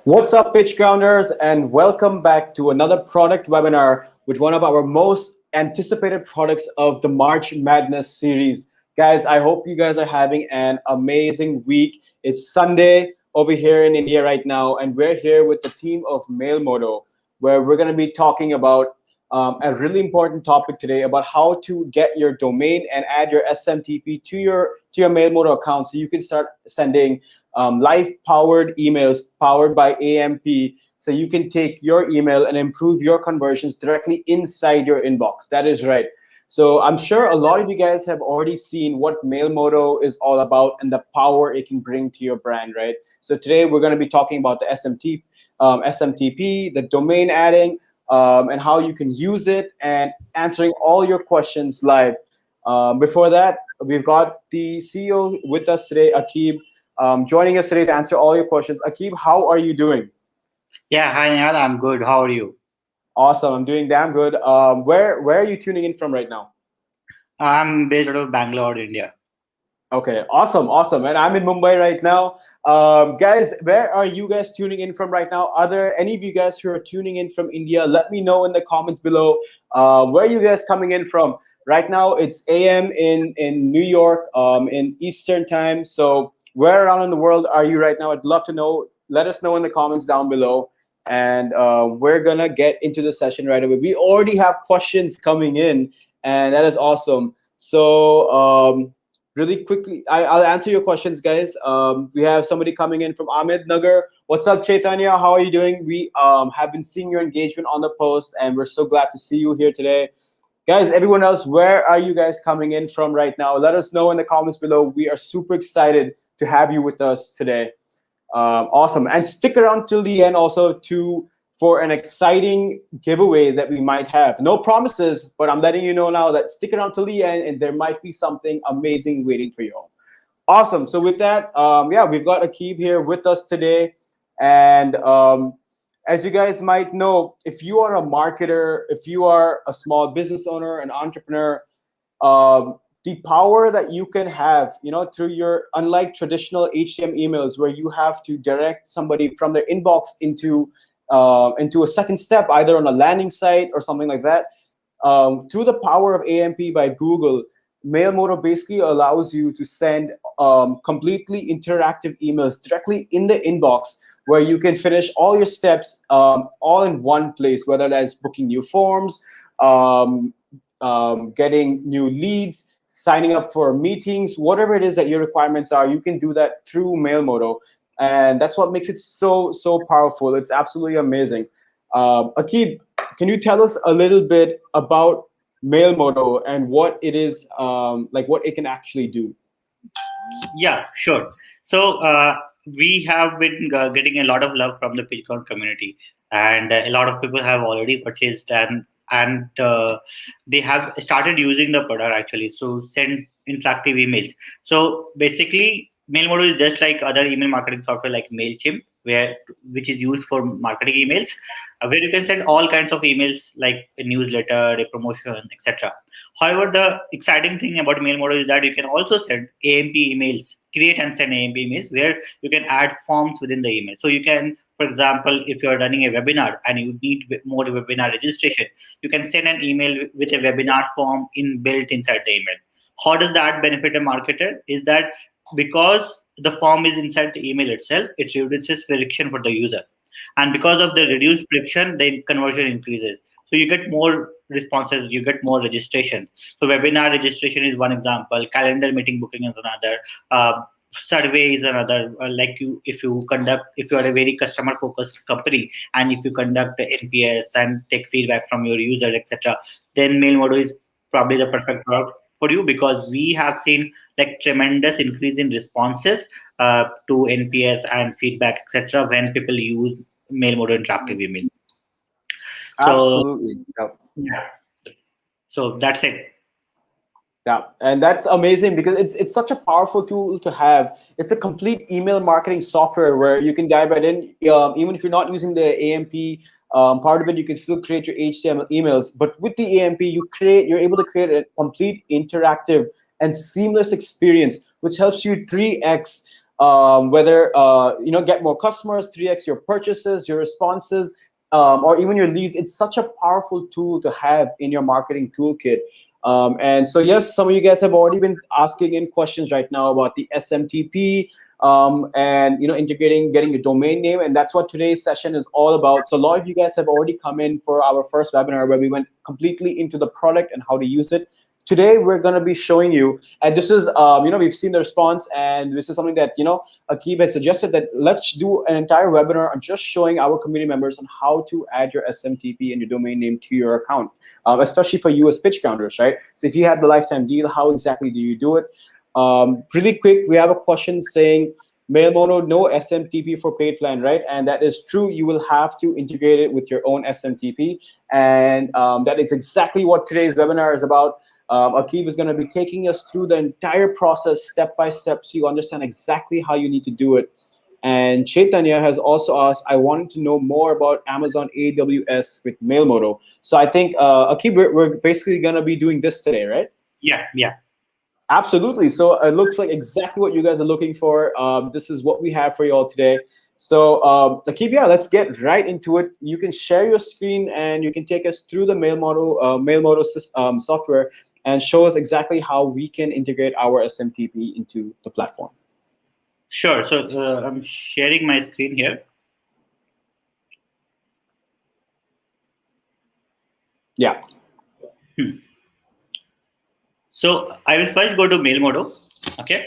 What's up, pitch grounders, and welcome back to another product webinar with one of our most anticipated products of the March Madness series. Guys, I hope you guys are having an amazing week. It's Sunday over here in India right now, and we're here with the team of Mailmodo, where we're going to be talking about a really important topic today about how to get your domain and add your SMTP to your Mailmodo account so you can start sending live powered emails powered by AMP, so you can take your email and improve your conversions directly inside your inbox. That is right. So I'm sure a lot of you guys have already seen what Mailmodo is all about and the power it can bring to your brand, right? So today we're going to be talking about the SMTP, the domain adding, and how you can use it and answering all your questions live. Before that, we've got the CEO with us today, Akib, joining us today to answer all your questions. Akib, how are you doing? Yeah, hi Nihal, I'm good. How are you? Awesome, I'm doing damn good. Where are you tuning in from right now? I'm based out of Bangalore, India. Okay, awesome, awesome. And I'm in Mumbai right now. Guys, where are you guys tuning in from right now? Are there any of you guys who are tuning in from India? Let me know in the comments below. Where are you guys coming in from? Right now, it's AM in New York, in Eastern time. So where around in the world are you right now? I'd love to know. Let us know in the comments down below. And we're gonna get into the session right away. We already have questions coming in, and that is awesome. So really quickly, I'll answer your questions, guys. We have somebody coming in from Ahmed Nagar. What's up, Chaitanya? How are you doing? We have been seeing your engagement on the post, and we're so glad to see you here today. Guys, everyone else, where are you guys coming in from right now? Let us know in the comments below. We are super excited to have you with us today. Awesome. And stick around till the end also to for an exciting giveaway that we might have. No promises, but I'm letting you know now that stick around till the end and there might be something amazing waiting for you all. Awesome. So with that, yeah, we've got Akib here with us today. And as you guys might know, if you are a marketer, if you are a small business owner, an entrepreneur, the power that you can have, through your, unlike traditional HTML emails where you have to direct somebody from their inbox into a second step, either on a landing site or something like that. Through the power of AMP by Google, Mailmodo basically allows you to send completely interactive emails directly in the inbox, where you can finish all your steps all in one place, whether that's booking new forms, um, getting new leads, signing up for meetings, whatever it is that your requirements are, you can do that through Mailmodo. And that's what makes it so powerful. It's absolutely amazing. Akib, can you tell us a little bit about Mailmodo and what it is, like what it can actually do? Yeah, sure. So we have been getting a lot of love from the Pitchcon community, and a lot of people have already purchased and they have started using the product actually. So send interactive emails. So basically, Mailmodo is just like other email marketing software like Mailchimp, which is used for marketing emails, where you can send all kinds of emails like a newsletter, a promotion, etc. However, the exciting thing about Mailmodo is that you can also send AMP emails, create and send AMP emails where you can add forms within the email. So you can, for example, if you're running a webinar and you need more webinar registration, you can send an email with a webinar form built inside the email. How does that benefit a marketer? Is that because the form is inside the email itself, it reduces friction for the user. And because of the reduced friction, the conversion increases. So you get more responses, you get more registration. So webinar registration is one example, calendar meeting booking is another, survey is another. If you are a very customer focused company and if you conduct the NPS and take feedback from your users, etc., then Mailmodo is probably the perfect product for you, because we have seen like tremendous increase in responses to NPS and feedback, etc., when people use Mailmodo interactive email. So Absolutely. Yep. yeah, so that's it. Yeah, and that's amazing because it's such a powerful tool to have. It's a complete email marketing software where you can dive right in. Even if you're not using the AMP part of it, you can still create your HTML emails. But with the AMP, you're able to create a complete interactive and seamless experience, which helps you 3x whether get more customers, 3x your purchases, your responses, or even your leads. It's such a powerful tool to have in your marketing toolkit. And so yes, some of you guys have already been asking in questions right now about the SMTP, and integrating, getting a domain name, and that's what today's session is all about. So a lot of you guys have already come in for our first webinar where we went completely into the product and how to use it. Today we're going to be showing you, and this is we've seen the response, and this is something that Akib has suggested, that let's do an entire webinar on just showing our community members on how to add your SMTP and your domain name to your account, especially for US pitch counters, right? So if you have the lifetime deal, how exactly do you do it? Really quick, we have a question saying, Mailmodo, no SMTP for paid plan, right? And that is true. You will have to integrate it with your own SMTP. And that is exactly what today's webinar is about. Akib is going to be taking us through the entire process step by step so you understand exactly how you need to do it. And Chaitanya has also asked, I wanted to know more about Amazon AWS with Mailmodo. So I think, Akib, we're basically going to be doing this today, right? Yeah. Absolutely. So it looks like exactly what you guys are looking for. This is what we have for you all today. So Akib, yeah, let's get right into it. You can share your screen and you can take us through the Mailmodo software and show us exactly how we can integrate our SMTP into the platform. Sure. So I'm sharing my screen here. Yeah. So I will first go to Mailmodo. Okay.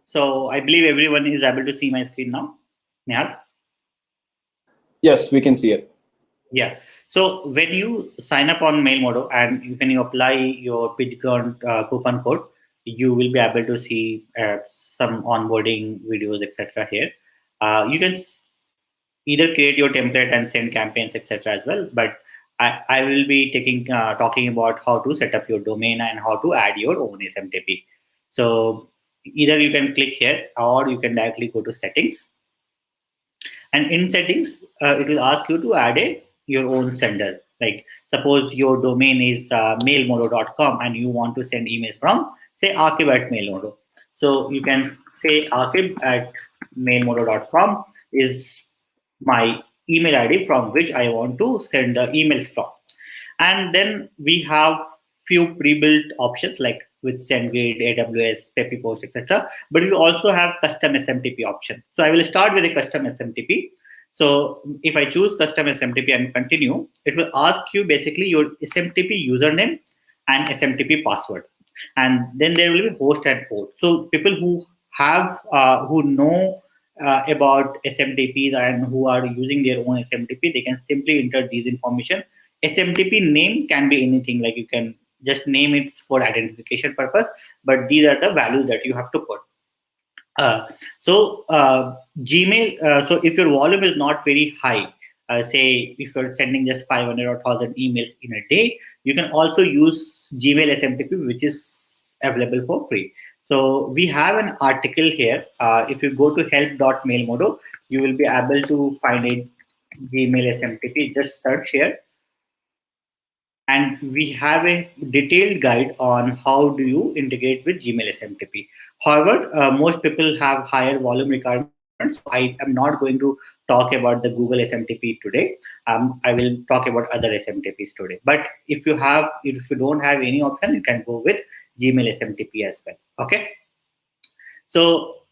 So I believe everyone is able to see my screen now. Nihal? Yes, we can see it. Yeah. So when you sign up on Mailmodo and when you apply your PitchGround coupon code, you will be able to see some onboarding videos, etc. here. You can either create your template and send campaigns, etc. as well. But I will be talking about how to set up your domain and how to add your own SMTP. So either you can click here or you can directly go to settings. And in settings, it will ask you to add your own sender. Like suppose your domain is mailmodo.com and you want to send emails from, say, archive at Mailmodo. So you can say archive at mailmodo.com is my email ID from which I want to send the emails from. And then we have few pre-built options like with SendGrid, AWS, Peppy Post, etc. But we also have custom SMTP option. So I will start with a custom SMTP. So if I choose custom SMTP and continue, it will ask you basically your SMTP username and SMTP password. And then there will be host and port. So people who have who know about SMTPs and who are using their own SMTP, they can simply enter these information. SMTP name can be anything, like you can just name it for identification purpose, but these are the values that you have to put. Gmail, so if your volume is not very high, say if you're sending just 500 or 1000 emails in a day, you can also use Gmail SMTP, which is available for free. So we have an article here. If you go to help.mailmodo, you will be able to find a Gmail SMTP. Just search here. And we have a detailed guide on how do you integrate with Gmail SMTP. However, most people have higher volume requirements. So I am not going to talk about the Google SMTP today. I will talk about other SMTPs today. But if you don't have any option, you can go with Gmail SMTP as well. Okay. So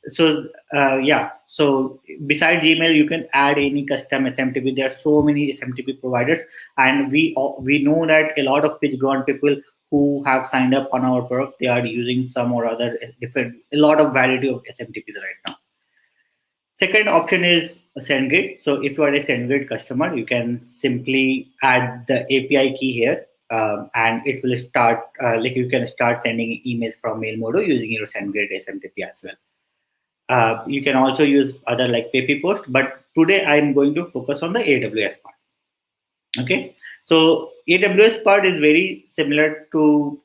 beside Gmail, you can add any custom SMTP. There are so many SMTP providers, and we know that a lot of PitchGround people who have signed up on our product, they are using some or other a lot of variety of SMTPs right now. Second option is SendGrid. So if you are a SendGrid customer, you can simply add the API key here. And it will start, you can start sending emails from Mailmodo using your SendGrid SMTP as well. You can also use other like Peppy Post, but today I'm going to focus on the AWS part. Okay, so AWS part is very similar to,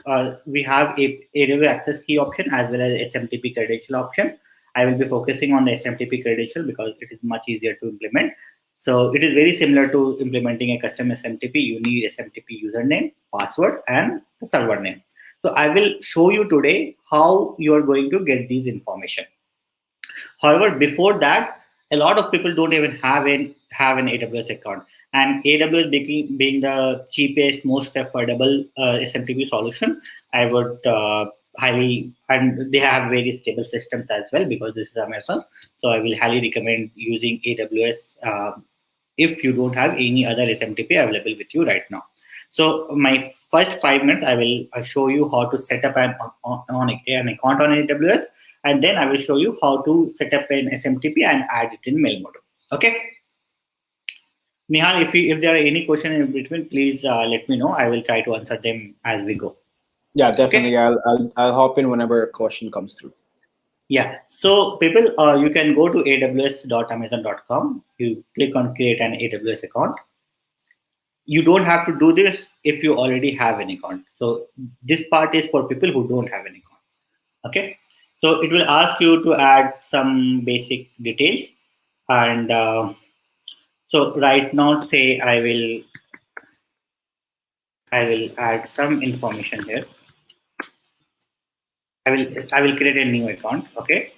we have AWS access key option as well as SMTP credential option. I will be focusing on the SMTP credential because it is much easier to implement. So it is very similar to implementing a custom SMTP. You need SMTP username, password, and the server name. So I will show you today how you are going to get these information. However, before that, a lot of people don't even have an AWS account, and AWS being the cheapest, most affordable SMTP solution, I would highly, and they have very stable systems as well because this is Amazon. So I will highly recommend using AWS if you don't have any other SMTP available with you right now. So my first 5 minutes, I will show you how to set up an account on AWS, and then I will show you how to set up an SMTP and add it in Mailmodo. Okay, Nihal, if there are any question in between, please let me know. I will try to answer them as we go. Yeah, Okay. definitely. I'll hop in whenever a question comes through. Yeah. So people, you can go to aws.amazon.com. You click on create an AWS account. You don't have to do this if you already have an account. So this part is for people who don't have an account. Okay. So it will ask you to add some basic details, and so right now, say I will add some information here. I will create a new account. Okay.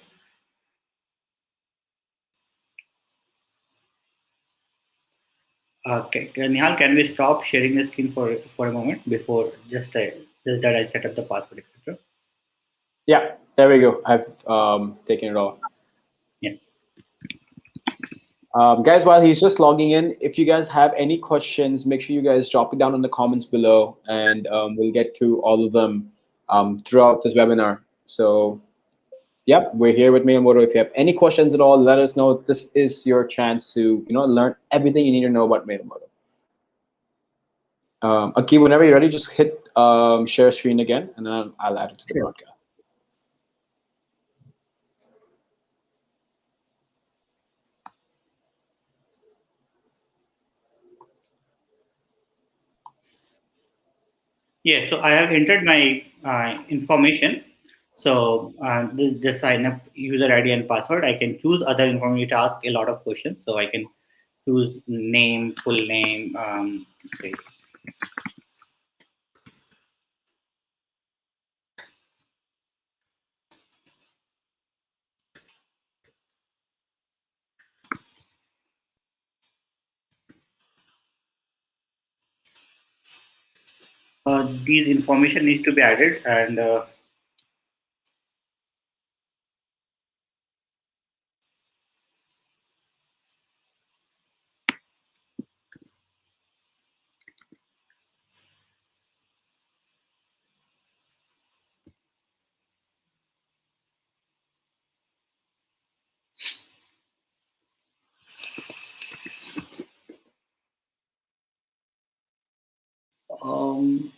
Okay. Nihal, can we stop sharing the screen for a moment before just that I set up the password, etc. Yeah, there we go. I've taken it off. Yeah. Guys, while he's just logging in, if you guys have any questions, make sure you guys drop it down in the comments below, and we'll get to all of them throughout this webinar. So, yep, we're here with Mailmodo. If you have any questions at all, let us know. This is your chance to learn everything you need to know about Mailmodo. Aki, whenever you're ready, just hit share screen again, and then I'll add it to the Sure. broadcast. Yeah, so I have entered my information. So this sign up user ID and password. I can choose other information to ask a lot of questions. So I can choose name, full name. Okay. These information needs to be added, and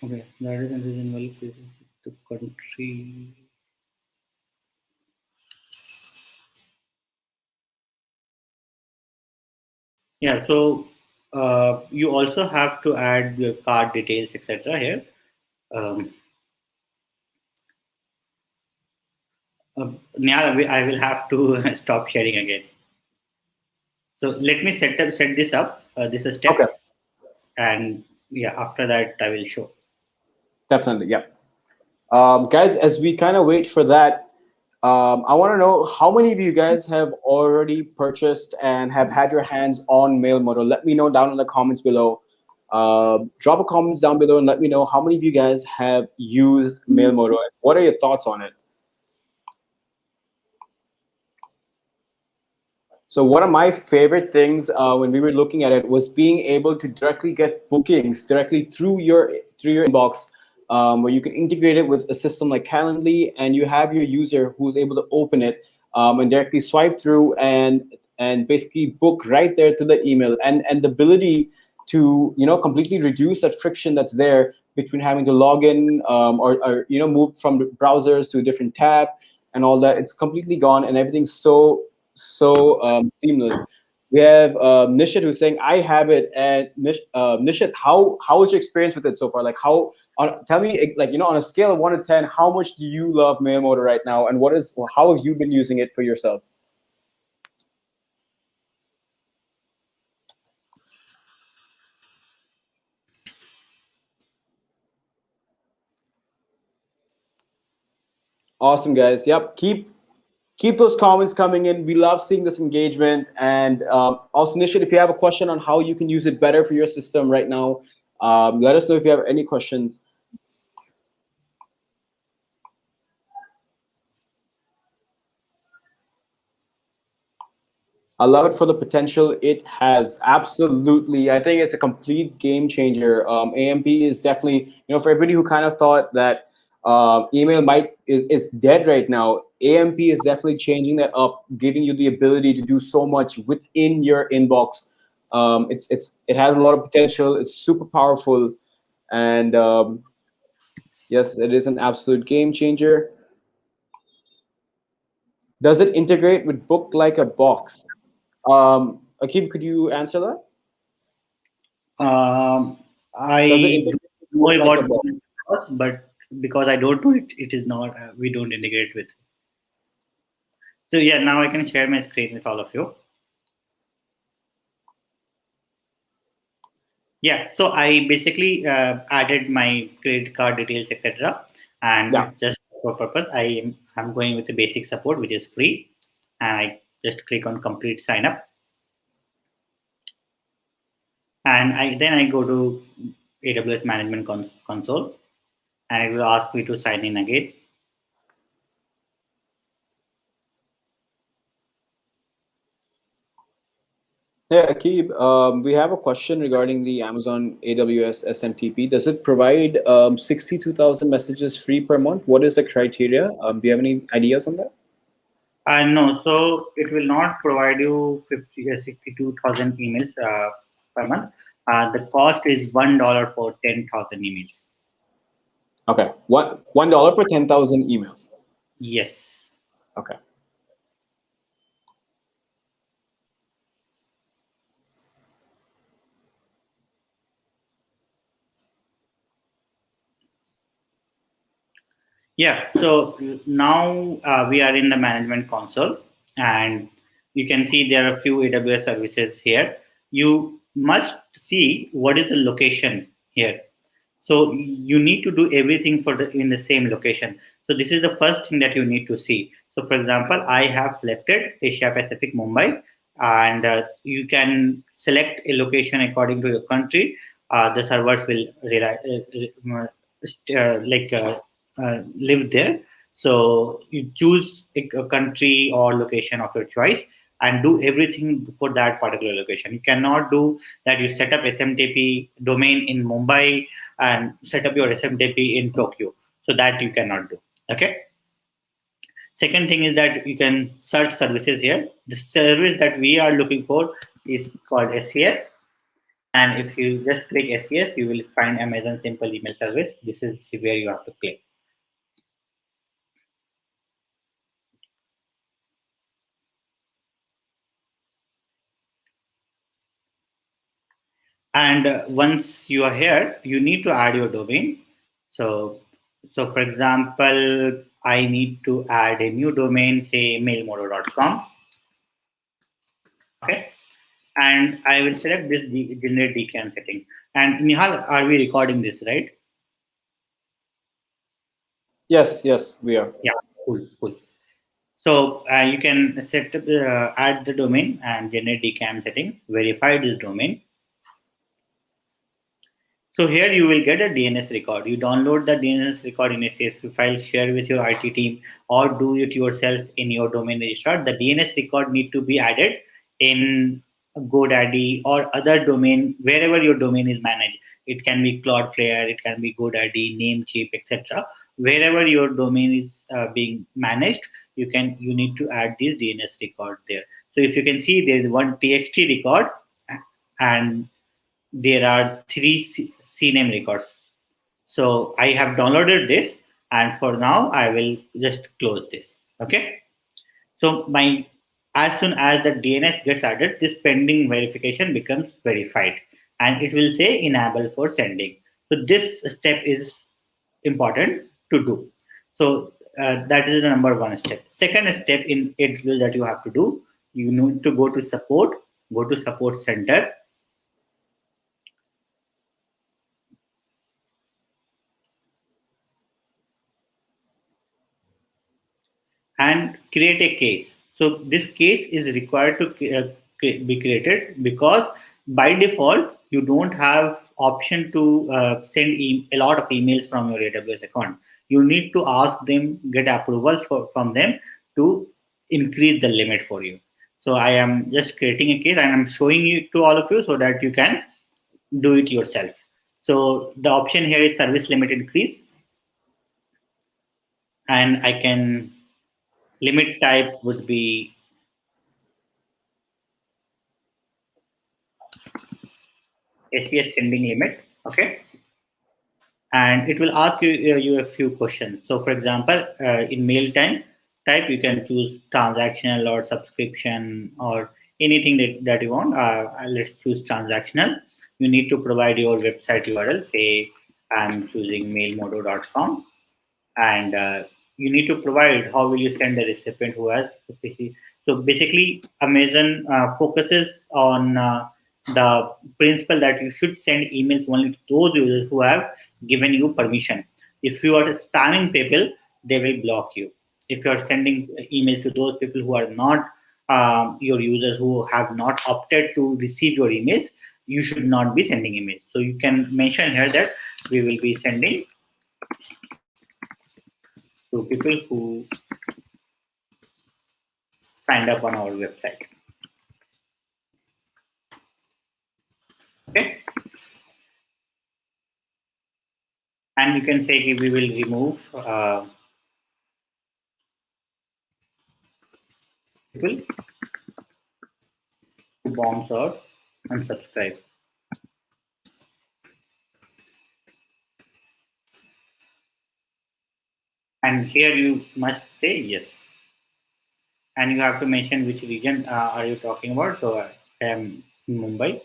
okay, that is in the country. Yeah, so you also have to add your card details, etc. Here. Um, Now I will have to stop sharing again. So let me set this up. This is a Okay, step, and yeah, after that I will show. definitely. Yep. Guys, as we kind of wait for that, I want to know how many of you guys have already purchased and have had your hands on Mailmodo. Let me know down in the comments below. Drop a comments down below and let me know how many of you guys have used Mailmodo. What are your thoughts on it? So one of my favorite things when we were looking at it was being able to directly get bookings directly through your inbox, where you can integrate it with a system like Calendly, and you have your user who's able to open it and directly swipe through and basically book right there to the email, and the ability to completely reduce that friction that's there between having to log in or move from the browsers to a different tab and all that. It's completely gone, and everything's so seamless. We have Nishit who's saying, "I have it." And Nishit, how is your experience with it so far? Like, tell me, like, on a scale of 1 to 10, how much do you love Mailmodo right now, and how have you been using it for yourself? Awesome, guys. Yep, Keep those comments coming in. We love seeing this engagement. And also, Nishit, if you have a question on how you can use it better for your system right now, let us know if you have any questions. I love it for the potential it has. Absolutely. I think it's a complete game changer. AMP is definitely, for everybody who kind of thought that email is dead right now, AMP is definitely changing that up, giving you the ability to do so much within your inbox. It has a lot of potential. It's super powerful. And yes, it is an absolute game changer. Does it integrate with Book Like a Box? Akib, could you answer that? Um, Does it I integrate don't with know Book Like a about Box? Windows, but because I don't know it, it is not. We don't integrate with. So yeah, now I can share my screen with all of you. Yeah, so I basically added my credit card details, etc., and Yeah. it's just for purpose. I'm going with the basic support, which is free, and I just click on complete sign up, and I go to AWS Management Console, and it will ask me to sign in again. Yeah, Akib, we have a question regarding the Amazon AWS SMTP. Does it provide 62,000 messages free per month? What is the criteria? Do you have any ideas on that? No, so it will not provide you 62,000 emails per month. The cost is $1 for 10,000 emails. Okay, $1 for 10,000 emails. Yes. Okay. Yeah, so now we are in the management console, and you can see there are a few AWS services here. You must see what is the location here. So you need to do everything for the in the same location. So this is the first thing that you need to see. So for example, I have selected Asia Pacific Mumbai, and you can select a location according to your country. The servers will live there. So you choose a country or location of your choice and do everything for that particular location. You cannot do that. You set up SMTP domain in Mumbai and set up your SMTP in Tokyo. So that you cannot do. Okay. Second thing is that you can search services here. The service that we are looking for is called SES. And if you just click SES, you will find Amazon Simple Email Service. This is where you have to click. And once you are here, you need to add your domain. So for example, I need to add a new domain, say mailmodo.com. Okay. And I will select this generate DKIM setting. And Nihal, are we recording this, right? Yes, yes, we are. Yeah, cool, cool. So you can set up, add the domain and generate DKIM settings, verify this domain. So here you will get a DNS record. You download the DNS record in a CSV file, share with your IT team, or do it yourself in your domain registrar. The DNS record need to be added in GoDaddy or other domain wherever your domain is managed. It can be Cloudflare, it can be GoDaddy, Namecheap, etc. Wherever your domain is being managed, you need to add this DNS record there. So if you can see, there is one TXT record and there are three CNAME records. So I have downloaded this, and for now I will just close this. Okay. So my as soon as the DNS gets added, this pending verification becomes verified, and it will say enable for sending. So this step is important to do. So that is the number one step. Second step in it that you have to do, you need to go to support, go to support center, and create a case. So this case is required to be created because by default you don't have option to send a lot of emails from your AWS account. You need to ask them, get approval from them to increase the limit for you. So I am just creating a case and I'm showing it to all of you so that you can do it yourself. So the option here is service limit increase, and I can limit type would be SES sending limit. Okay, and it will ask you a few questions. So, for example, in mail time type, you can choose transactional or subscription or anything that you want. Let's choose transactional. You need to provide your website URL. Say I'm choosing mailmodo.com, and you need to provide how will you send the recipient who has so basically Amazon focuses on the principle that you should send emails only to those users who have given you permission. If you are spamming people, they will block you. If you are sending emails to those people who are not your users, who have not opted to receive your emails, you should not be sending emails. So you can mention here that we will be sending to people who signed up on our website. Okay, and you can say we will remove people who bounce or unsubscribe. And here you must say yes. And you have to mention which region are you talking about. So I am in Mumbai.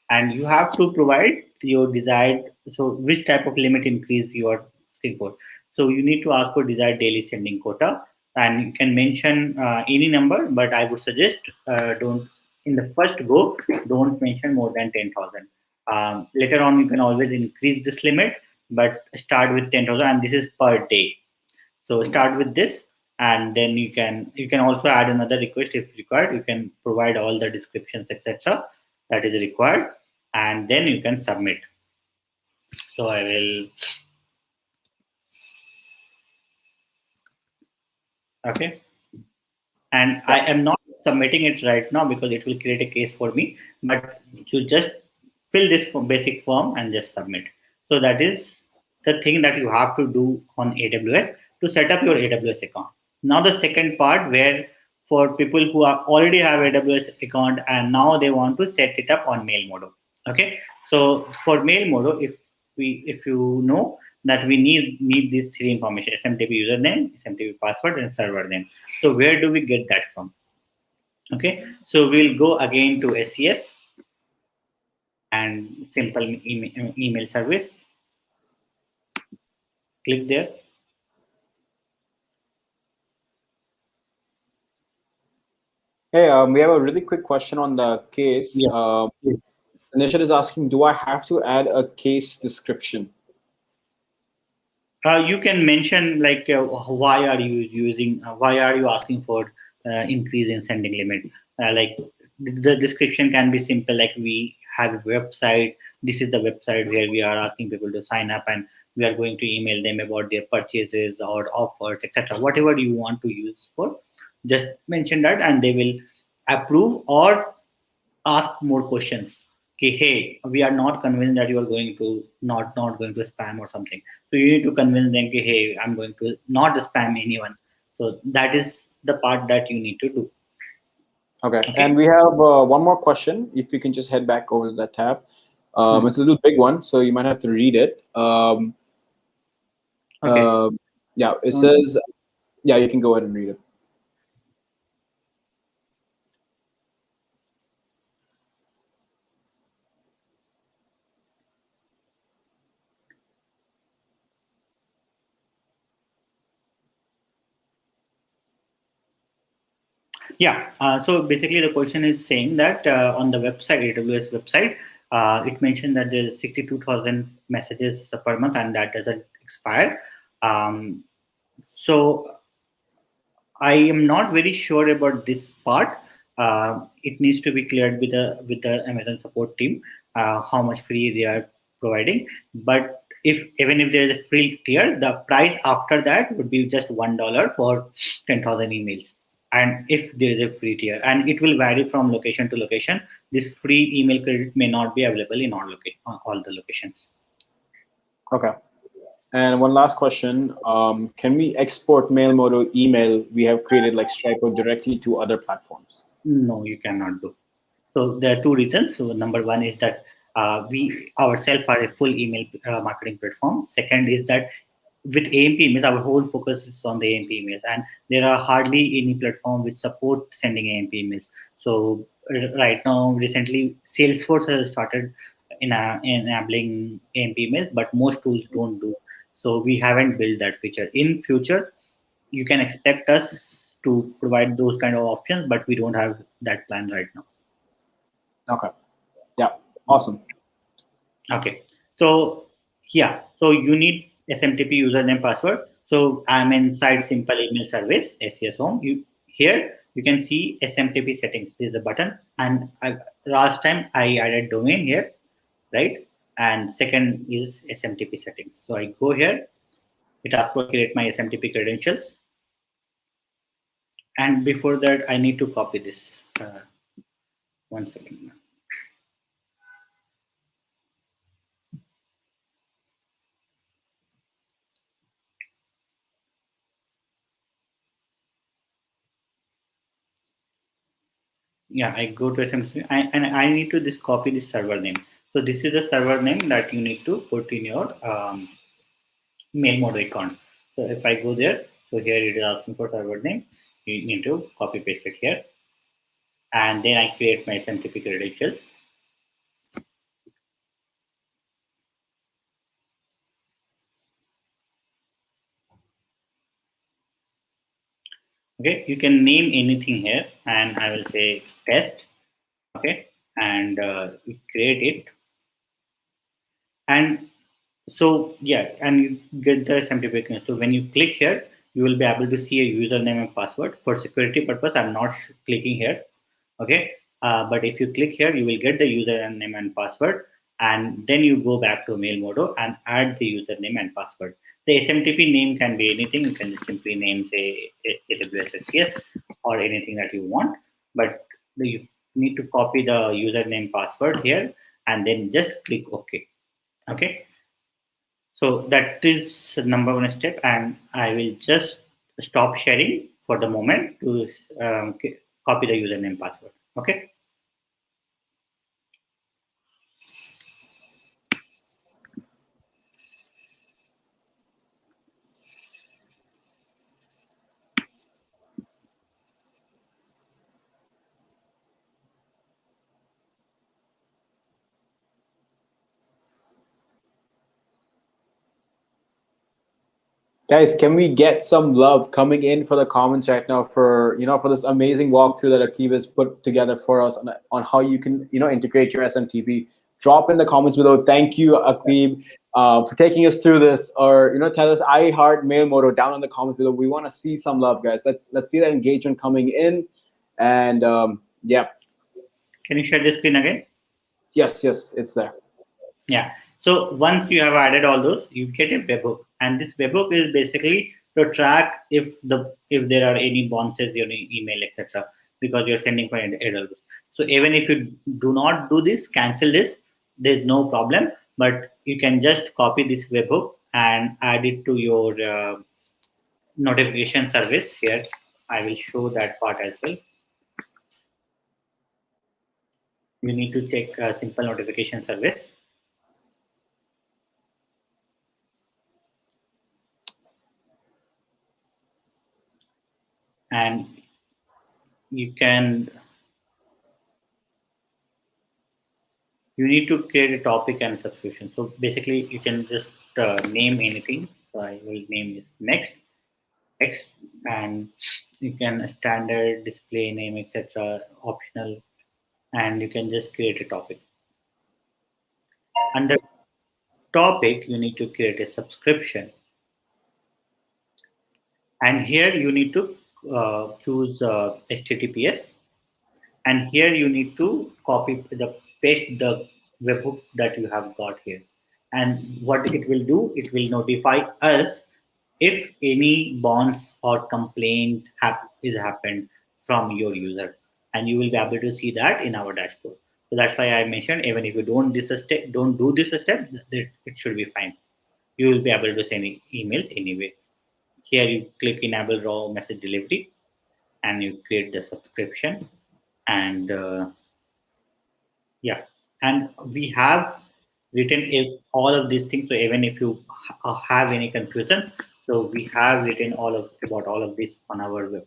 And you have to provide your desired, so which type of limit increase you are asking for. So you need to ask for desired daily sending quota. And you can mention any number, but I would suggest don't, in the first go, don't mention more than 10,000. Later on, you can always increase this limit, but start with 10,000, and this is per day. So start with this, and then you can also add another request if required. You can provide all the descriptions, etc., that is required, and then you can submit. So I will. Okay, and I am not submitting it right now because it will create a case for me. But you just fill this basic form and just submit. So that is the thing that you have to do on AWS to set up your AWS account. Now the second part, where for people who are already have AWS account and now they want to set it up on Mailmodo. Okay, so for Mailmodo, if you know that we need these three information: SMTP username, SMTP password, and server name. So where do we get that from? Okay, so we'll go again to SES and simple email service. Click there. Hey, we have a really quick question on the case. Yeah. Nishan is asking, do I have to add a case description? You can mention like why are you using, why are you asking for increase in sending limit? Like the description can be simple, like we have a website. This is the website where we are asking people to sign up, and we are going to email them about their purchases or offers, etc. Whatever you want to use for, just mention that, and they will approve or ask more questions. Okay, hey, we are not convinced that you are going to not going to spam or something. So you need to convince them, okay, hey, I'm going to not spam anyone. So that is the part that you need to do. Okay, Okay. and we have one more question. If you can just head back over to that tab. It's a little big one, so you might have to read it. Okay. Yeah, it says, yeah, you can go ahead and read it. Yeah. So basically, the question is saying that on the website, AWS website, it mentioned that there's 62,000 messages per month, and that doesn't expire. So I am not very sure about this part. It needs to be cleared with the Amazon support team, how much free they are providing. But if even if there is a free tier, the price after that would be just $1 for 10,000 emails. And if there is a free tier, and it will vary from location to location, this free email credit may not be available in all the locations. Okay. And one last question. Can we export Mailmodo email we have created like Stripe directly to other platforms? No, you cannot do. So there are two reasons. So number one is that we ourselves are a full email marketing platform. Second is that with AMP emails, our whole focus is on the AMP emails, and there are hardly any platform which support sending AMP emails. So right now, recently, Salesforce has started enabling AMP emails, but most tools don't do. So we haven't built that feature. In future, you can expect us to provide those kind of options, but we don't have that plan right now. Okay. Yeah. Awesome. Okay. So yeah, so you need SMTP username password. So I'm inside simple email service SES home. You here you can see SMTP settings. There's a button, and last time I added domain here, right? And second is SMTP settings. So I go here. It asks for create my SMTP credentials, and before that I need to copy this. One second. Yeah, I go to SMTP and I need to this copy this server name. So this is the server name that you need to put in your Mailmodo account. So if I go there, so here it is asking for server name. You need to copy paste it here, and then I create my SMTP credentials. Okay, you can name anything here, and I will say test. Okay, and you create it, and so yeah, and you get the SMTP connection. So when you click here, you will be able to see a username and password. For security purpose, I'm not clicking here. Okay, but if you click here, you will get the username and password, and then you go back to Mailmodo and add the username and password. The SMTP name can be anything. You can just simply name say AWS SCS or anything that you want, but you need to copy the username password here and then just click OK. Okay, so that is number one step, and I will just stop sharing for the moment to copy the username password. Okay. Guys, can we get some love coming in for the comments right now for for this amazing walkthrough that Akib has put together for us on how you can integrate your SMTP? Drop in the comments below. Thank you, Akib, for taking us through this, or tell us I heart Mailmodo down in the comments below. We want to see some love, guys. Let's see that engagement coming in, and yeah, Can you share the screen again? yes, it's there. Yeah. So once you have added all those, you get a webhook, and this webhook is basically to track if there are any bounces in your email, etc. Because you're sending for errors. So even if you do not do this, cancel this. There's no problem, but you can just copy this webhook and add it to your notification service here. I will show that part as well. You need to check a simple notification service. And you need to create a topic and subscription. So basically, you can just name anything. So I will name this next, and you can standard display name, etc. Optional, and you can just create a topic. Under topic, you need to create a subscription, and here you need to choose HTTPS, and here you need to paste the webhook that you have got here. And what it will do, it will notify us if any bonds or complaint is happened from your user, and you will be able to see that in our dashboard. So that's why I mentioned, even if you don't do this step, it should be fine. You will be able to send emails anyway. Here you click enable raw message delivery, and you create the subscription, and yeah, and we have written all of these things. So even if you have any confusion, so we have written about all of this on our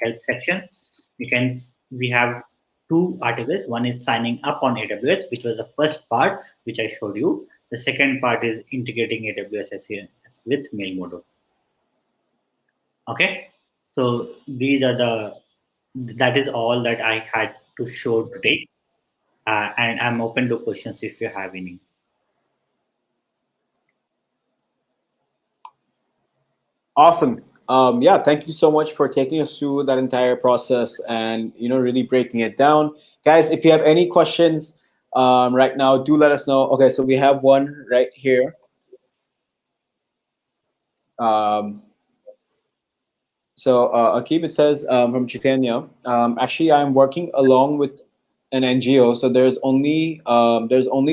help section. We have two articles. One is signing up on AWS, which was the first part which I showed you. The second part is integrating AWS SES with Mailmodo. Okay, so that is all that I had to show today. And I'm open to questions if you have any. Awesome. Yeah, thank you so much for taking us through that entire process and really breaking it down, guys. If you have any questions right now, do let us know. Okay, so we have one right here. Um, Akib, it says from Chaitanya. Actually, I'm working along with an NGO, so there's only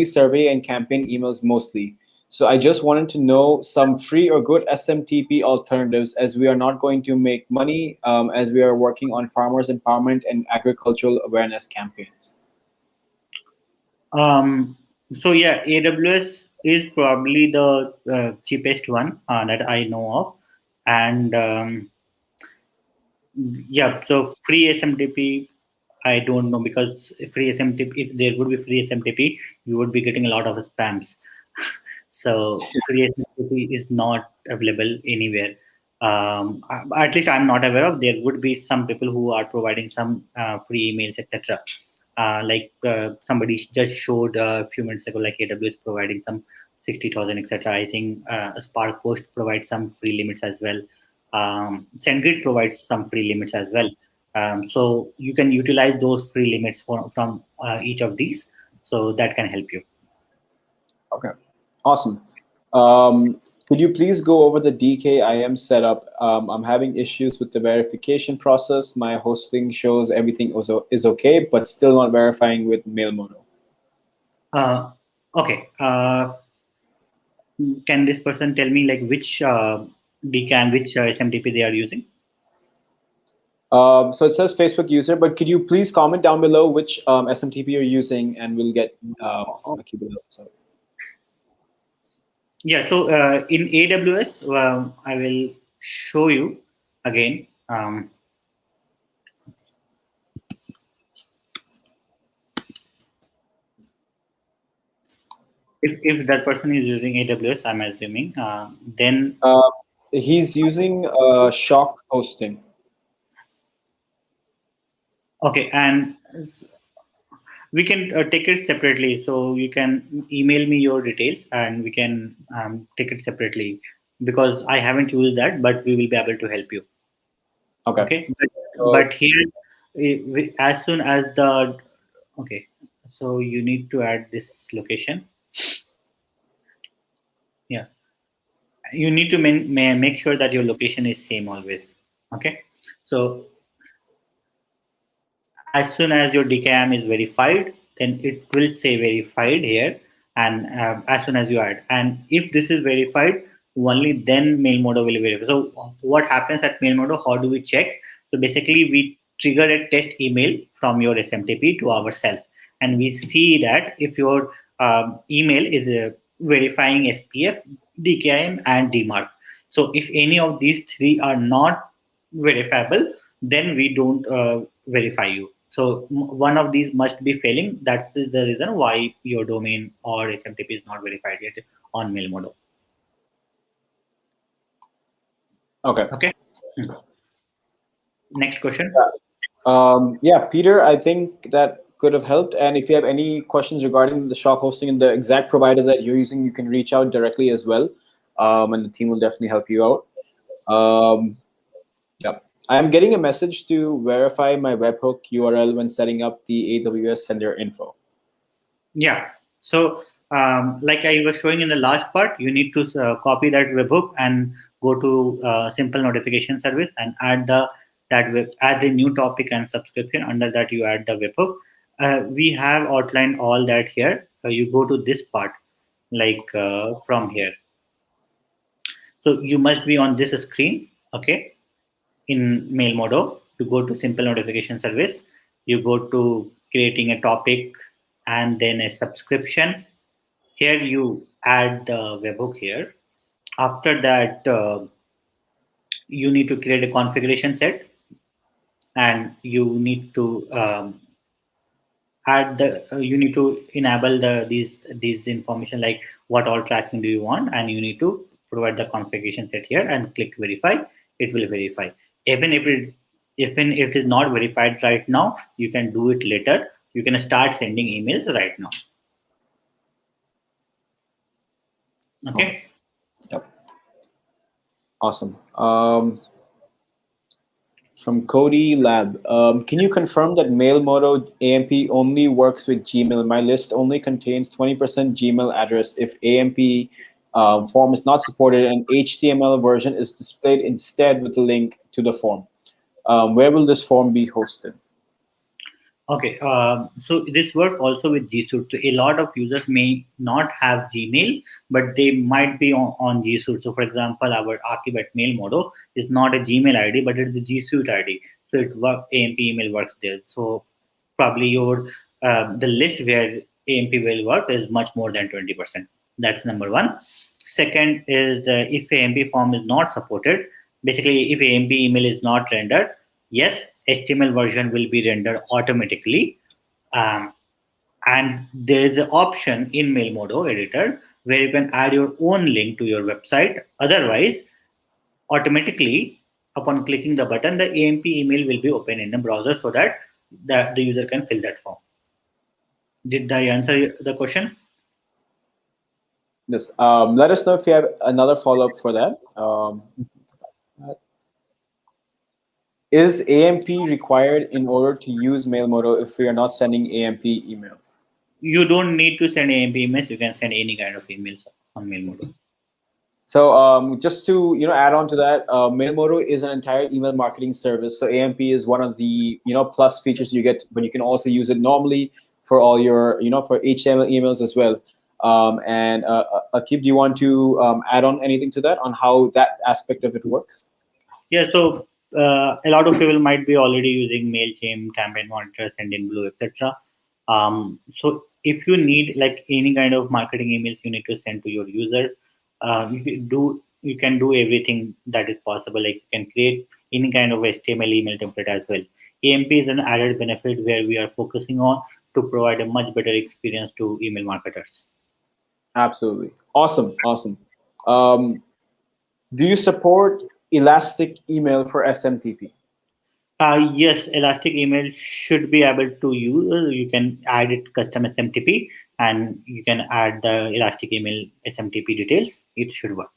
survey and campaign emails mostly. So I just wanted to know some free or good SMTP alternatives, as we are not going to make money, as we are working on farmers empowerment and agricultural awareness campaigns. So yeah, AWS is probably the cheapest one that I know of, and yeah, so free SMTP, I don't know, because free SMTP, if there would be free SMTP, you would be getting a lot of spams. So free SMTP is not available anywhere. At least I'm not aware of. There would be some people who are providing some free emails, etc. Somebody just showed a few minutes ago, like AWS providing some 60,000, etc. I think Spark Post provides some free limits as well. SendGrid provides some free limits as well. So you can utilize those free limits from each of these. So that can help you. Okay, awesome. Could you please go over the DKIM setup? I'm having issues with the verification process. My hosting shows everything is okay, but still not verifying with Mailmodo. Okay. Can this person tell me like which DKIM, which SMTP they are using? So it says Facebook user, but could you please comment down below which SMTP you're using, and we'll get keep it up. So. Yeah, so in AWS, I will show you again. If that person is using AWS, I'm assuming, then he's using Shock hosting. okay, and we can take it separately. So you can email me your details, and we can take it separately, because I haven't used that, but we will be able to help you. Okay, but here, as soon as the okay, so you need to add this location. Yeah, you need to make sure that your location is same always. Okay, so as soon as your DKIM is verified, then it will say verified here, and as soon as you add, and if this is verified, only then Mailmodo will verify. So what happens at Mailmodo? How do we check? So basically, we trigger a test email from your SMTP to ourselves, and we see that if your email is verifying SPF, DKIM, and DMARC. So if any of these three are not verifiable, then we don't verify you. So one of these must be failing. That's the reason why your domain or SMTP is not verified yet on Mailmodo. Okay. Okay. Next question. Yeah, Peter, I think that could have helped. And if you have any questions regarding the Shock hosting and the exact provider that you're using, you can reach out directly as well, and the team will definitely help you out. Yeah. I'm getting a message to verify my webhook URL when setting up the AWS sender info. Yeah. So, like I was showing in the last part, you need to copy that webhook and go to simple notification service and add the new topic and subscription. Under that, you add the webhook. We have outlined all that here. You go to this part, like from here. So you must be on this screen, okay? In Mailmodo, you go to simple notification service. You go to creating a topic and then a subscription. Here you add the webhook here. After that, you need to create a configuration set, and you need to add the you need to enable these information, like what all tracking do you want, and you need to provide the configuration set here and click verify. It will verify. Even if it is not verified right now, you can do it later. You can start sending emails right now. Oh, Okay. yep. Awesome. From Cody Lab, can you confirm that Mailmodo AMP only works with Gmail? My list only contains 20% Gmail address. If AMP form is not supported, an HTML version is displayed instead with a link to the form. Where will this form be hosted? Okay, so this work also with G Suite. So a lot of users may not have Gmail, but they might be on G Suite. So, for example, our Akib at Mailmodo is not a Gmail ID, but it's a G Suite ID. So it work AMP email works there. So probably your the list where AMP will work is much more than 20%. That's number one. Second is if AMP form is not supported, basically if AMP email is not rendered, yes, HTML version will be rendered automatically. Um, and there is an option in Mailmodo editor where you can add your own link to your website. Otherwise, automatically, upon clicking the button, the AMP email will be open in the browser so that the user can fill that form. Did I answer the question? Yes. Let us know if you have another follow-up for that. Is AMP required in order to use Mailmodo if we are not sending AMP emails? You don't need to send AMP emails. You can send any kind of emails on Mailmodo. So just to add on to that, Mailmodo is an entire email marketing service. So AMP is one of the plus features you get, but you can also use it normally for all your for HTML emails as well. And Akib, do you want to add on anything to that on how that aspect of it works? Yeah, so a lot of people might be already using Mailchimp, Campaign Monitor, Sendinblue, etc. So if you need like any kind of marketing emails you need to send to your users, you can do everything that is possible. Like you can create any kind of HTML email template as well. AMP is an added benefit where we are focusing on to provide a much better experience to email marketers. Absolutely. Awesome. Awesome. Um, do you support Elastic Email for SMTP? Yes, Elastic Email should be able to use. You can add it custom SMTP, and you can add the Elastic Email SMTP details. It should work.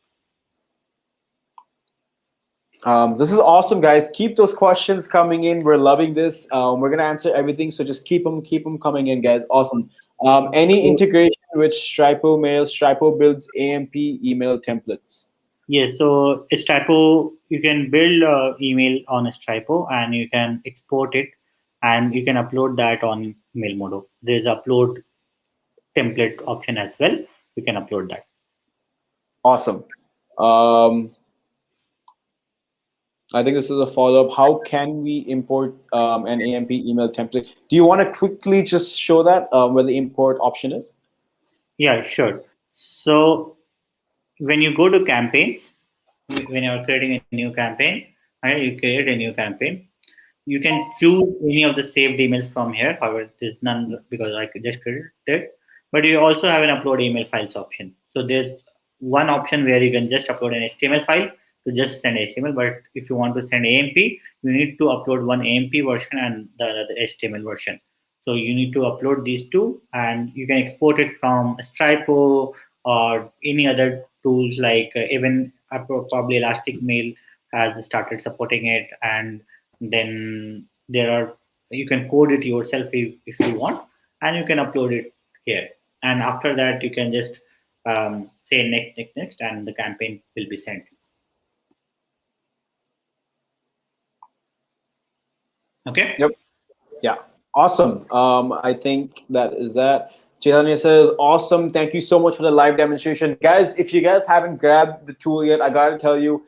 This is awesome, guys. Keep those questions coming in. We're loving this. We're gonna answer everything, so just keep them coming in, guys. Awesome. Any integration with Stripo Mail? Stripo builds AMP email templates. Yes, so Stripo, you can build email on Stripo, and you can export it, and you can upload that on Mailmodo. There's upload template option as well. You can upload that. Awesome. Um, I think this is a follow-up. How can we import an AMP email template? Do you want to quickly just show that where the import option is? Yeah, sure. So when you go to campaigns, when you're creating a new campaign, right, you create a new campaign. You can choose any of the saved emails from here. However, there's none because I could just create it. But you also have an upload email files option. So there's one option where you can just upload an HTML file to just send HTML. But if you want to send AMP, you need to upload one AMP version and the HTML version. So you need to upload these two, and you can export it from Stripo or any other tools like even probably Elastic Mail has started supporting it, and then there are, you can code it yourself if you want, and you can upload it here. And after that, you can just say next, next, next, and the campaign will be sent. Okay. Yep. Yeah. Awesome. I think that is that. Chaitanya says, awesome. Thank you so much for the live demonstration. Guys, if you guys haven't grabbed the tool yet, I got to tell you,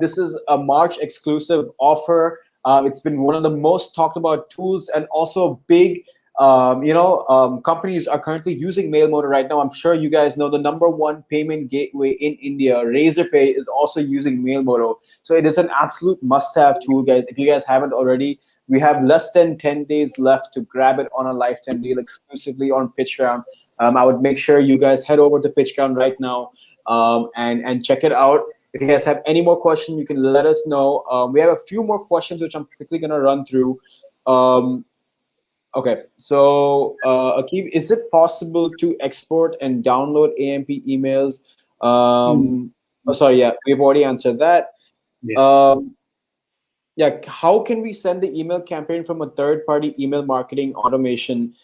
this is a March exclusive offer. It's been one of the most talked about tools, and also big, companies are currently using Mailmodo right now. I'm sure you guys know the number one payment gateway in India, Razorpay, is also using Mailmodo. So it is an absolute must-have tool, guys. If you guys haven't already, we have less than 10 days left to grab it on a lifetime deal exclusively on PitchGround. I would make sure you guys head over to PitchGround right now, and check it out. If you guys have any more questions, you can let us know. We have a few more questions which I'm quickly going to run through. Um, okay, so Akib, is it possible to export and download AMP emails? Mm. Oh, sorry, yeah, we've already answered that. Yeah. Um, yeah, how can we send the email campaign from a third-party email marketing automation,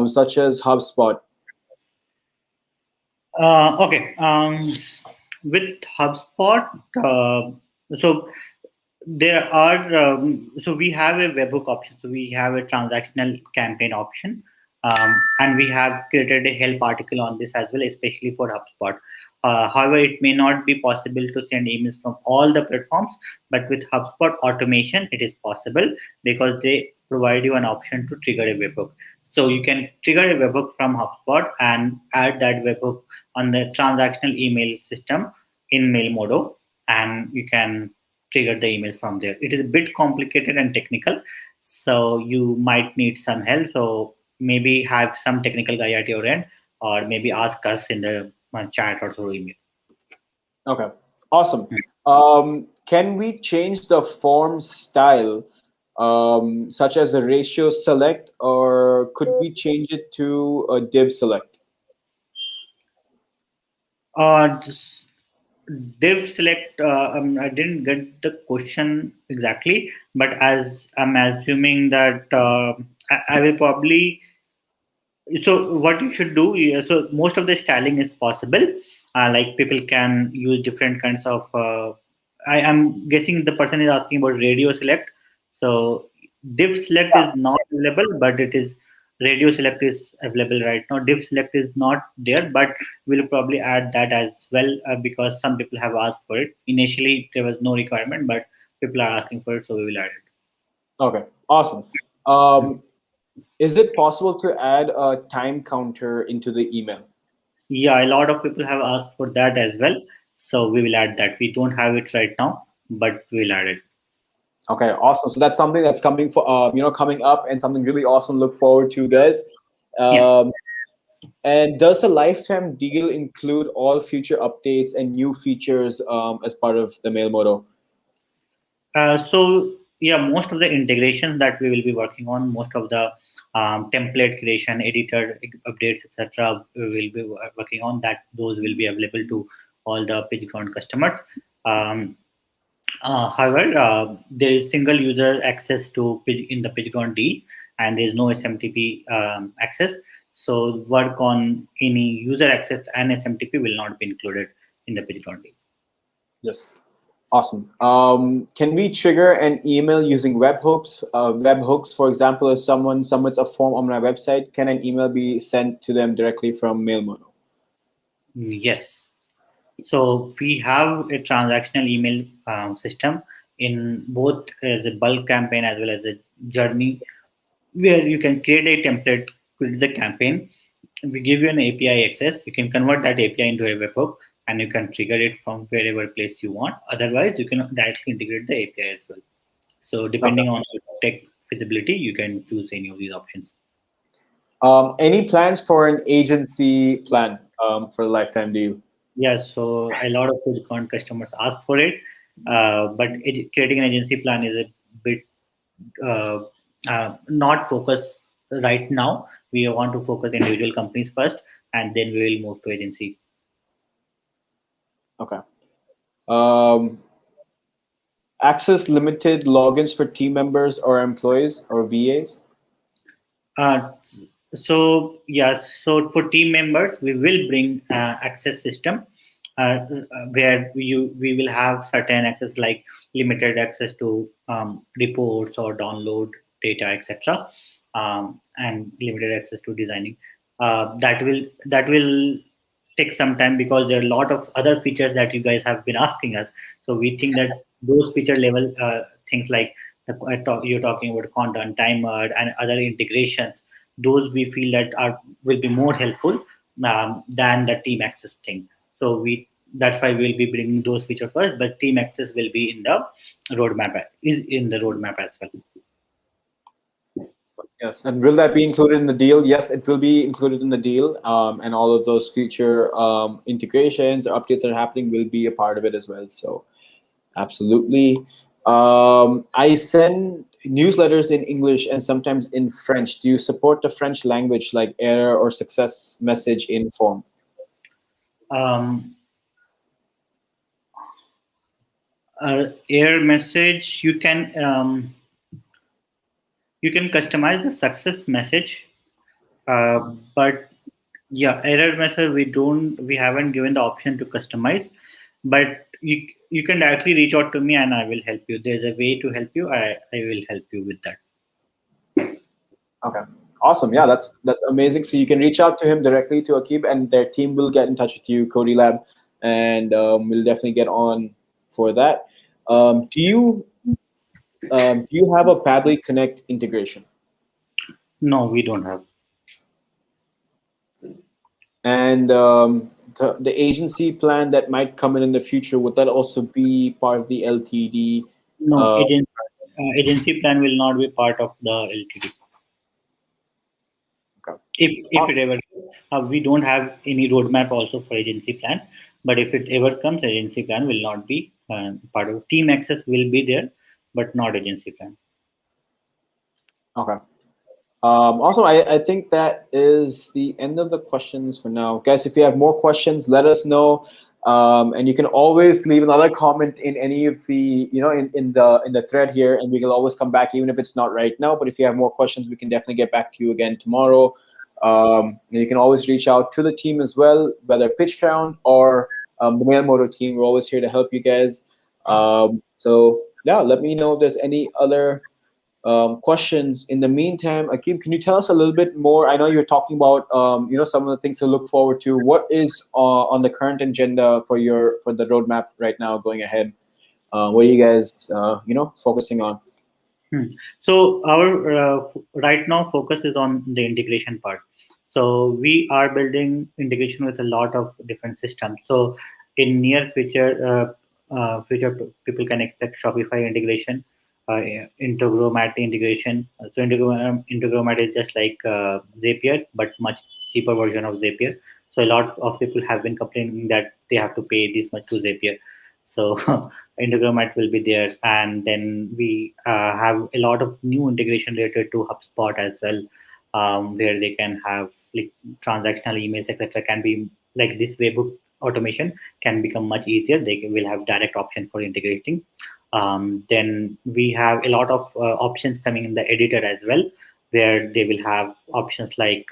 such as HubSpot? Okay. With HubSpot, so there are so we have a webhook option, so we have a transactional campaign option, and we have created a help article on this as well, especially for HubSpot. However, it may not be possible to send emails from all the platforms, but with HubSpot automation it is possible, because they provide you an option to trigger a webhook. So you can trigger a webhook from HubSpot and add that webhook on the transactional email system in Mailmodo, and you can trigger the emails from there. It is a bit complicated and technical, so you might need some help. So maybe have some technical guy at your end, or maybe ask us in the chat or through email. Okay, awesome. Can we change the form style, such as a ratio select, or could we change it to a div select? This div select, I didn't get the question exactly, but as I'm assuming that I will probably, so what you should do, so most of the styling is possible, like people can use different kinds of I am guessing the person is asking about radio select. So div select is not available, but it is, radio select is available right now. Div select is not there, but we'll probably add that as well, because some people have asked for it. Initially there was no requirement, but people are asking for it, so we will add Okay, awesome. it. Um, is it possible to add a time counter into the email? Yeah, a lot of people have asked for that as well. So we will add that. We don't have it right now, but we'll add it. Okay, awesome. So that's something that's coming for coming up, and something really awesome. Look forward to, guys. Yeah. Um, and does the lifetime deal include all future updates and new features as part of the mail model? So yeah, most of the integrations that we will be working on, most of the template creation, editor updates, etc., we will be working on that. Those will be available to all the PageGround customers. Um, However, there is single user access to in the PageGround deal, and there is no SMTP access. So work on any user access and SMTP will not be included in the PageGround deal. Yes. Awesome. Can we trigger an email using webhooks? Webhooks, for example, if someone submits a form on my website, can an email be sent to them directly from Mailmodo? Yes. So we have a transactional email system in both as a bulk campaign as well as a journey, where you can create a template, create the campaign. We give you an API access. You can convert that API into a webhook, and you can trigger it from wherever place you want. Otherwise, you can directly integrate the API as well. So Okay. depending on your tech feasibility, you can choose any of these options. Any plans for an agency plan for the lifetime deal? Yeah, so a lot of Bitcoin customers ask for it, but creating an agency plan is a bit uh, not focused right now. We want to focus individual companies first, and then we will move to agency. Okay. Um, access limited logins for team members or employees or VAs? Uh, so yes, so for team members, we will bring access system where we will have certain access like limited access to reports or download data, etc., and limited access to designing. That will take some time because there are a lot of other features that you guys have been asking us. So we think that those feature level things like you're talking about content timer and other integrations, those we feel that are will be more helpful than the team access thing. So we that's why we'll be bringing those features first, but team access will be in the is in the roadmap as well. Yes, and will that be included in the deal? Yes, it will be included in the deal, and all of those future integrations, updates that are happening will be a part of it as well. So, absolutely. I send newsletters in English and sometimes in French. Do you support the French language, like error or success message in form? Um, Error message, you can customize the success message, but yeah, error message we haven't given the option to customize, but you can directly reach out to me and I will help you. There's a way to help you. I will help you with that. Okay, awesome. Yeah, that's amazing. So you can reach out to him directly to Akib, and their team will get in touch with you, Cody Lab, and we'll definitely get on for that. Um, do you do you have a Pabbly Connect integration? No, we don't have. And the agency plan that might come in the future, would that also be part of the LTD? No, Uh, agency plan will not be part of the LTD. okay. If it ever, we don't have any roadmap also for agency plan, but if it ever comes, agency plan will not be part of team access will be there, but not agency plan. Okay. Also, I think that is the end of the questions for now. Guys, if you have more questions, let us know. And you can always leave another comment in any of the, in the thread here, and we will always come back, even if it's not right now. But if you have more questions, we can definitely get back to you again tomorrow. And you can always reach out to the team as well, whether Pitch Count or the Mailmodo team. We're always here to help you guys. So yeah, let me know if there's any other questions. In the meantime, Akeem, can you tell us a little bit more? I know you're talking about some of the things to look forward to. What is on the current agenda for the roadmap right now going ahead? What are you guys focusing on? Hmm. So our right now focus is on the integration part. So we are building integration with a lot of different systems. So in near future people can expect Shopify integration, Integromat integration. So Integromat is just like Zapier, but much cheaper version of Zapier. So a lot of people have been complaining that they have to pay this much to Zapier. So Integromat will be there, and then we have a lot of new integration related to HubSpot as well, where they can have like transactional emails, etc. Can be like this webhook automation can become much easier. Will have direct option for integrating. Then we have a lot of options coming in the editor as well, where they will have options like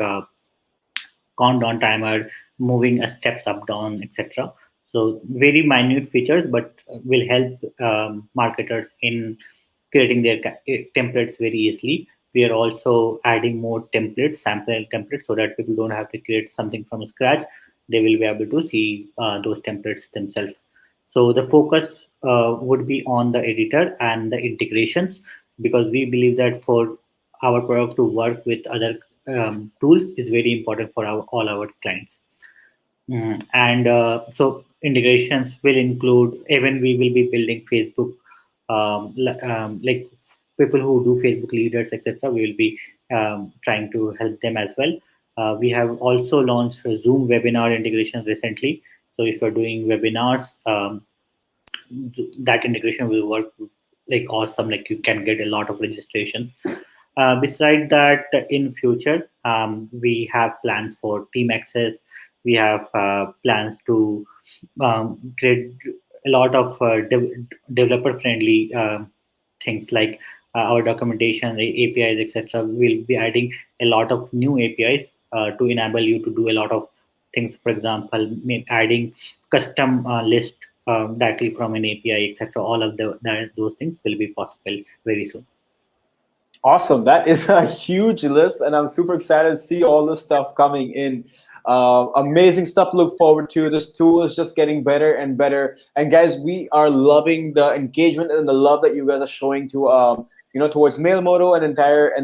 countdown timer, moving steps up, down, etc. So very minute features, but will help marketers in creating their templates very easily. We are also adding more templates, sample templates, so that people don't have to create something from scratch. They will be able to see those templates themselves. So the focus would be on the editor and the integrations, because we believe that for our product to work with other tools is very important for all our clients. And so integrations will include, even we will be building Facebook, like people who do Facebook leaders, etc. We will be trying to help them as well. We have also launched a Zoom webinar integration recently. So if you're doing webinars, that integration will work like awesome. Like you can get a lot of registrations. Beside that, in future, we have plans for team access. We have plans to create a lot of developer friendly things like our documentation, the APIs, etc. We'll be adding a lot of new APIs to enable you to do a lot of things. For example, adding custom list directly from an API, etc. All of those things will be possible very soon. Awesome. That is a huge list, and I'm super excited to see all this stuff coming in. Amazing stuff to look forward to. This tool is just getting better and better. And guys, we are loving the engagement and the love that you guys are showing to towards Mailmodo and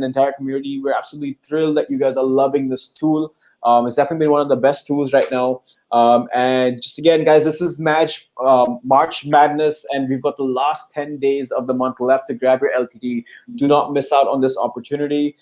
entire community. We're absolutely thrilled that you guys are loving this tool. It's definitely been one of the best tools right now. And just again, guys, this is March Madness, and we've got the last 10 days of the month left to grab your LTD. Do not miss out on this opportunity.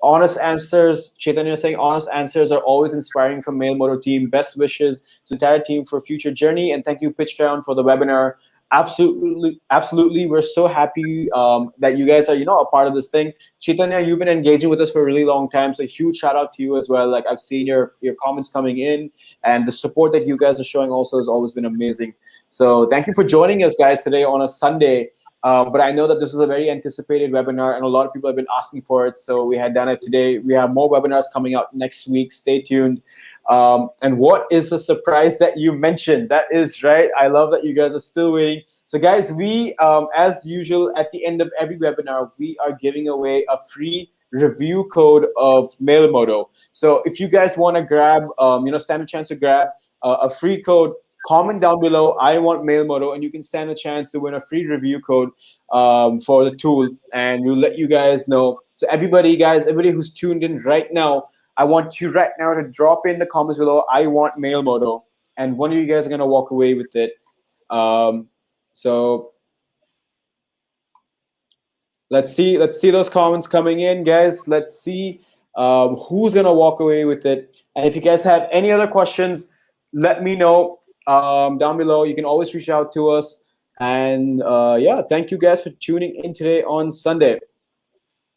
Honest answers, Chaitanya is saying, honest answers are always inspiring from Mailmodo team. Best wishes to the entire team for future journey. And thank you, PitchCrown, for the webinar. Absolutely, absolutely. We're so happy that you guys are, a part of this thing. Chaitanya, you've been engaging with us for a really long time. So huge shout out to you as well. Like I've seen your comments coming in, and the support that you guys are showing also has always been amazing. So thank you for joining us, guys, today on a Sunday. But I know that this is a very anticipated webinar, and a lot of people have been asking for it. So we had done it today. We have more webinars coming out next week. Stay tuned. And what is the surprise that you mentioned? That is right. I love that you guys are still waiting. So guys, we, as usual, at the end of every webinar, we are giving away a free review code of Mailmodo. So if you guys want to grab, stand a chance to grab a free code, comment down below, I want Mailmodo, and you can stand a chance to win a free review code for the tool, and we'll let you guys know. So everybody, guys, everybody who's tuned in right now, I want you right now to drop in the comments below, I want Mailmodo, and one of you guys are going to walk away with it. So let's see those comments coming in, guys. Let's see who's going to walk away with it. And if you guys have any other questions, let me know down below. You can always reach out to us. And yeah, thank you guys for tuning in today on Sunday.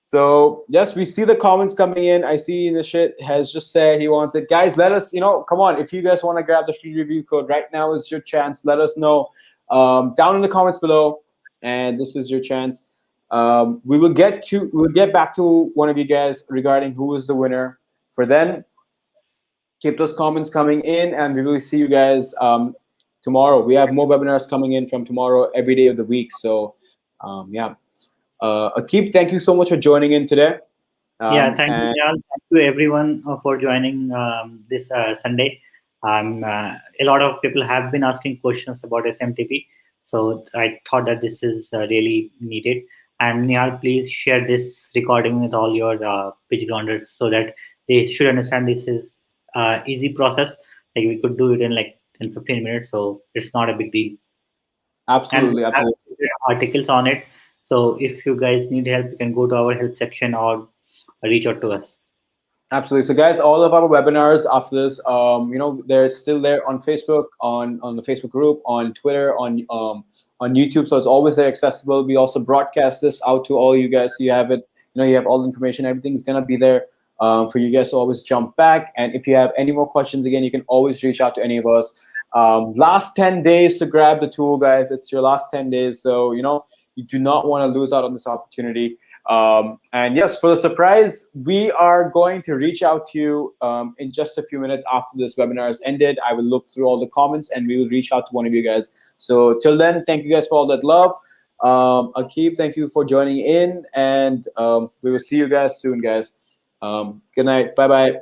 So yes, we see the comments coming in. I see Nishit has just said he wants it. Guys, let us, come on. If you guys want to grab the free review code, right now is your chance. Let us know down in the comments below, and this is your chance. We'll get back to one of you guys regarding who is the winner. For then, keep those comments coming in, and we will see you guys tomorrow. We have more webinars coming in from tomorrow every day of the week. So yeah. Akib, thank you so much for joining in today. Yeah, thank you, Nihal. Thank you everyone for joining this Sunday. A lot of people have been asking questions about SMTP, so I thought that this is really needed. And Nihal, please share this recording with all your pitch grounders so that they should understand this is easy process. Like we could do it in like 10-15 minutes, so it's not a big deal. Absolutely, And we have absolutely. articles on it. So if you guys need help, you can go to our help section or reach out to us. Absolutely. So guys, all of our webinars after this, they're still there on Facebook, on the Facebook group, on Twitter, on YouTube. So it's always there accessible. We also broadcast this out to all you guys. So you have it, you have all the information. Everything's gonna be there for you guys to always jump back. And if you have any more questions, again, you can always reach out to any of us. Last 10 days to grab the tool, guys. It's your last 10 days. So, you do not want to lose out on this opportunity. And yes, for the surprise, we are going to reach out to you in just a few minutes after this webinar has ended. I will look through all the comments and we will reach out to one of you guys. So till then, thank you guys for all that love. Akib, thank you for joining in, and we will see you guys soon, guys. Good night. Bye-bye.